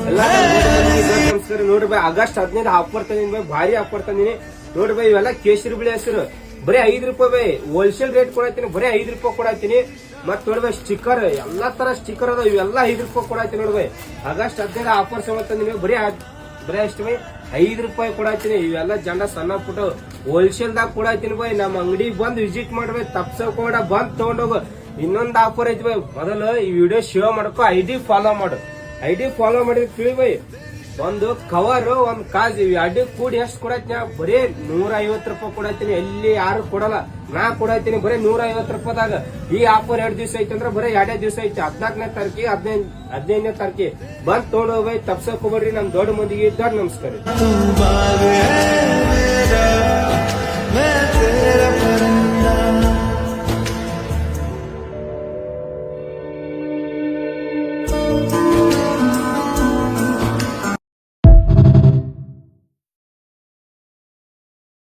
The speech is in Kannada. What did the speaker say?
ಎಲ್ಲ ನಮಸ್ಕಾರ. ನೋಡ್ರಿ ಬೈ ಆಗಸ್ಟ್ 15 ಆಫರ್ ತಂದಿನಿ ಬೈ, ಭಾರಿ ಆಫರ್ ತಂದಿನಿ ನೋಡ್ರಿ ಬೈ. ಇವೆಲ್ಲ ಕೇಸರಿ ಬಿಳಿ ಹೆಸರು ಬರೀ 5 ರೂಪಾಯಿ ಬೈ, ಹೋಲ್ಸೇಲ್ ರೇಟ್ ಕೊಡತ್ತೀನಿ, ಬರೀ 5 ರೂಪಾಯಿ ಕೊಡತ್ತೀನಿ. ಮತ್ ನೋಡಿ ಬೈ ಸ್ಟಿಕ್ಕರ್, ಎಲ್ಲಾ ತರ ಸ್ಟಿಕ್ಕರ್ ಅದಾವ, ಇವೆಲ್ಲ 5 ರೂಪಾಯಿ ಕೊಡತ್ತೀನಿ ನೋಡಿ ಬೈ. ಆಗಸ್ಟ್ 15 ಆಫರ್ ತಂದಿನಿ ಬರೀ ಎಷ್ಟು ಬೈ 5 ರೂಪಾಯಿ ಕೊಡತ್ತೀನಿ. ಇವೆಲ್ಲ ಜನ ಸಣ್ಣ ಪುಟ್ಟ ಹೋಲ್ಸೇಲ್ ದಾಗ ಕೊಡತ್ತೀನಿ ಬೈ. ನಮ್ಮ ಅಂಗಡಿಗೆ ಬಂದ್ ವಿಸಿಟ್ ಮಾಡ್ಬೇಕು, ತಪ್ಸಕೋಡ ಬಂದ್ ತಗೊಂಡೋಗು. ಇನ್ನೊಂದ್ ಆಫರ್ ಐತಿ ಬೈ, ಮೊದಲು ಈ ವಿಡಿಯೋ ಶೇರ್ ಮಾಡ್ಕೊ, ಐಡಿ ಫಾಲೋ ಮಾಡು. ಐಡಿ ಫಾಲೋ ಮಾಡಿದ್ರೆ ಕೇಳಿ ಬೈ, ಒಂದು ಕವರ್ ಒಂದ್ ಕಾಜ್ ಇವ್ ಅಡ್ಡಿ ಕೂಡಿ ಎಷ್ಟು ಕೊಡತ್ತೀನಿ, ಬರೀ 150 ರೂಪಾಯಿ ಕೊಡತ್ತೀನಿ. ಎಲ್ಲಿ ಯಾರು ಕೊಡಲ್ಲ, ನಾ ಕೊಡತ್ತೀನಿ ಬರೀ 150 ರೂಪಾಯಿದಾಗ. ಈ ಆಫರ್ 2 ದಿವಸ ಐತಿ ಅಂದ್ರೆ ಬರೀ 2 ದಿವಸ ಐತಿ, 14ನೇ ತಾರೀಕಿಗೆ 15ನೇ ತಾರೀಕಿಗೆ ಬಂದ್ ತಗೊಂಡು ಬೈ. ತಪ್ಸಕ್ ಹೋಗ್ಬೇಡ್ರಿ. ನಮ್ ದೊಡ್ಡ ಮಂದಿಗೆ ದೊಡ್ಡ ನಮಸ್ಕಾರ.